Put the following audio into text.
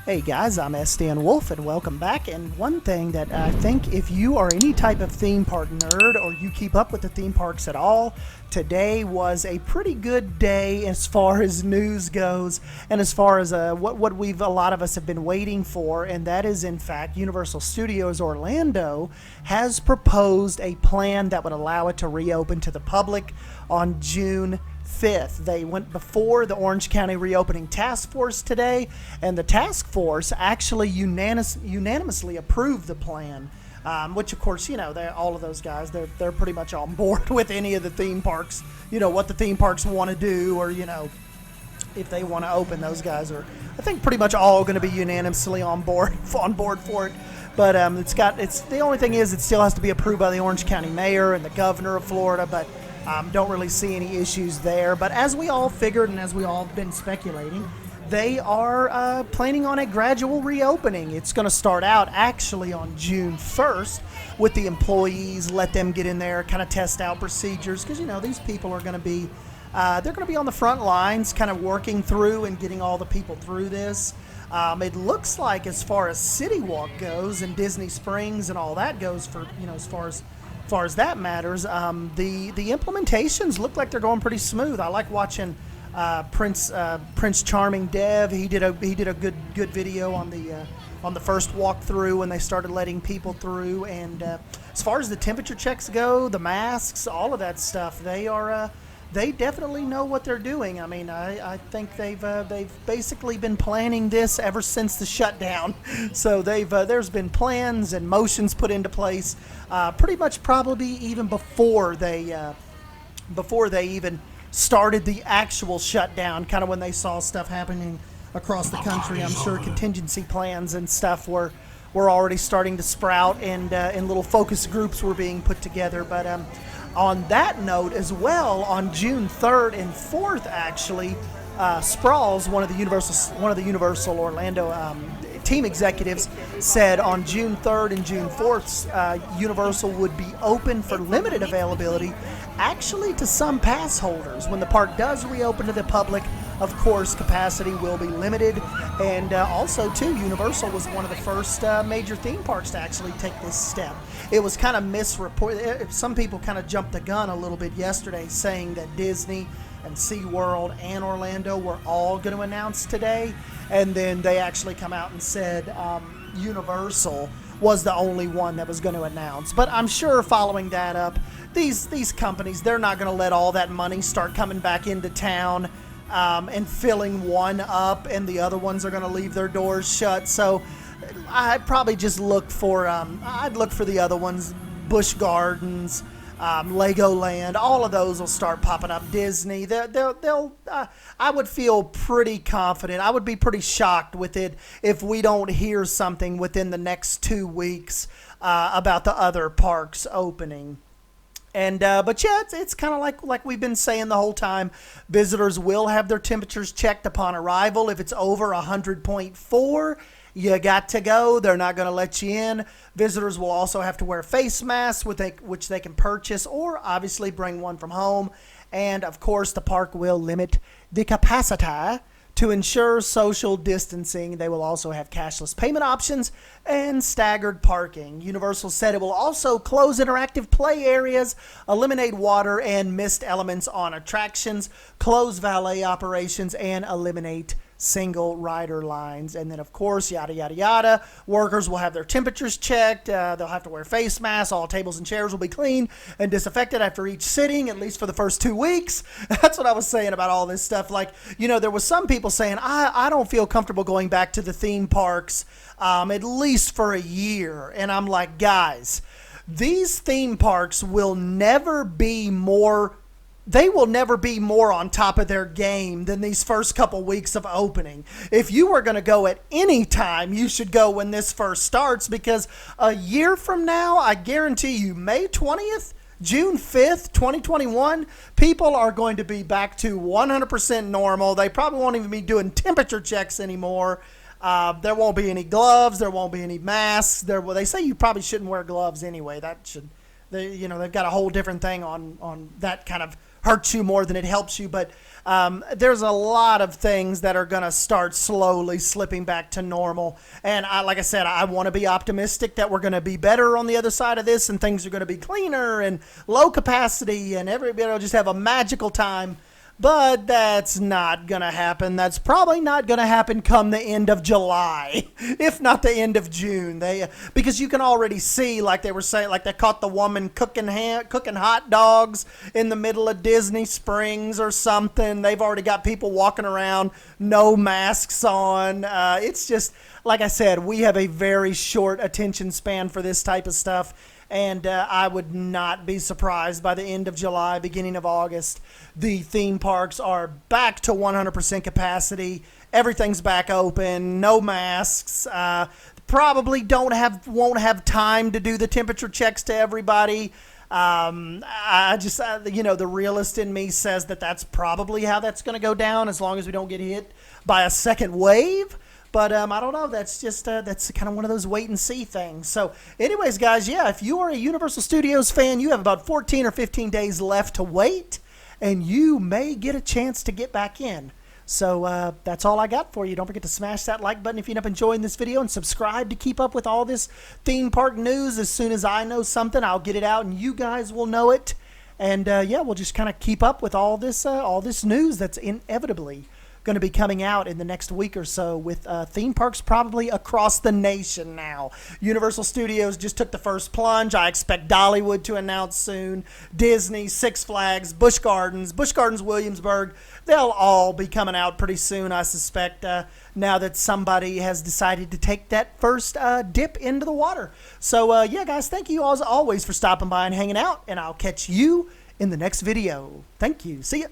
Hey guys, I'm SDN Wolf and welcome back. And one thing that I think if you are any type of theme park nerd or you keep up with the theme parks at all, today was a pretty good day as far as news goes and as far as what a lot of us have been waiting for, and that is in fact Universal Studios Orlando has proposed a plan that would allow it to reopen to the public on June 5th. They went before the Orange County Reopening Taskforce today, and the task force actually unanimously approved the plan, which of course, all of those guys, they're pretty much on board with any of the theme parks, what the theme parks want to do, or, if they want to open. Those guys are, I think, pretty much all going to be unanimously on board for it. But it's the only thing is it still has to be approved by the Orange County mayor and the governor of Florida, but don't really see any issues there. But as we all figured and as we all have been speculating, they are planning on a gradual reopening. It's going to start out actually on June 1st with the employees, let them get in there, kind of test out procedures, because these people are going to be they're going to be on the front lines, kind of working through and getting all the people through this. It looks like as far as City Walk goes and Disney Springs and all that goes, for as far as that matters, the implementations look like they're going pretty smooth. I like watching Prince Charming Dev. He did a good video on the first walkthrough when they started letting people through. And as far as the temperature checks go, the masks, all of that stuff, they definitely know what they're doing. I mean, I think they've basically been planning this ever since the shutdown. So there's been plans and motions put into place, pretty much probably even before they even started the actual shutdown. Kind of when they saw stuff happening across the country, I'm sure contingency plans and stuff were already starting to sprout, and little focus groups were being put together. But on that note as well, on June 3rd and 4th, actually, Sprawls, one of the Universal Orlando team executives, said on June 3rd and June 4th, Universal would be open for limited availability, actually to some pass holders. When the park does reopen to the public, of course, capacity will be limited. And also, too, Universal was one of the first major theme parks to actually take this step. It was kind of misreported. Some people kind of jumped the gun a little bit yesterday, saying that Disney and SeaWorld and Orlando were all going to announce today. And then they actually come out and said Universal was the only one that was going to announce. But I'm sure following that up, these companies, they're not going to let all that money start coming back into town and filling one up, and the other ones are going to leave their doors shut. So I'd probably just look for the other ones, Busch Gardens, Legoland. All of those will start popping up. Disney, they'll I would feel pretty confident. I would be pretty shocked with it if we don't hear something within the next 2 weeks about the other parks opening. And but yeah, it's kind of like we've been saying the whole time. Visitors will have their temperatures checked upon arrival. If it's over 100.4, you got to go. They're not going to let you in. Visitors will also have to wear face masks, which they can purchase or obviously bring one from home. And of course, the park will limit the capacity to ensure social distancing. They will also have cashless payment options and staggered parking. Universal said it will also close interactive play areas, eliminate water and mist elements on attractions, close valet operations, and eliminate single rider lines. And then, of course, yada, yada, yada. Workers will have their temperatures checked. They'll have to wear face masks. All tables and chairs will be cleaned and disinfected after each sitting, at least for the first 2 weeks. That's what I was saying about all this stuff. Like, there was some people saying, I don't feel comfortable going back to the theme parks at least for a year. And I'm like, guys, these theme parks will never be more on top of their game than these first couple weeks of opening. If you were going to go at any time, you should go when this first starts, because a year from now, I guarantee you, May 20th, June 5th, 2021, people are going to be back to 100% normal. They probably won't even be doing temperature checks anymore. There won't be any gloves. There won't be any masks. They say you probably shouldn't wear gloves anyway. They've got a whole different thing on that kind of hurts you more than it helps you. But there's a lot of things that are going to start slowly slipping back to normal. And like I said, I want to be optimistic that we're going to be better on the other side of this, and things are going to be cleaner and low capacity, and everybody will just have a magical time. But that's not going to happen. That's probably not going to happen come the end of July, if not the end of June. Because you can already see, like they were saying, like they caught the woman cooking hot dogs in the middle of Disney Springs or something. They've already got people walking around, no masks on. It's just, like I said, we have a very short attention span for this type of stuff. And I would not be surprised by the end of July, beginning of August, the theme parks are back to 100% capacity. Everything's back open, no masks. Probably won't have time to do the temperature checks to everybody. The realist in me says that that's probably how that's going to go down, as long as we don't get hit by a second wave. But I don't know. That's just that's kind of one of those wait and see things. So anyways, guys, yeah, if you are a Universal Studios fan, you have about 14 or 15 days left to wait, and you may get a chance to get back in. So that's all I got for you. Don't forget to smash that like button if you end up enjoying this video, and subscribe to keep up with all this theme park news. As soon as I know something, I'll get it out, and you guys will know it. And yeah, we'll just kind of keep up with all this news that's inevitably going to be coming out in the next week or so, with theme parks probably across the nation now. Universal Studios just took the first plunge. I expect Dollywood to announce soon. Disney, Six Flags, Busch Gardens, Williamsburg, they'll all be coming out pretty soon, I suspect, now that somebody has decided to take that first dip into the water. So yeah, guys, thank you as always for stopping by and hanging out, and I'll catch you in the next video. Thank you. See ya.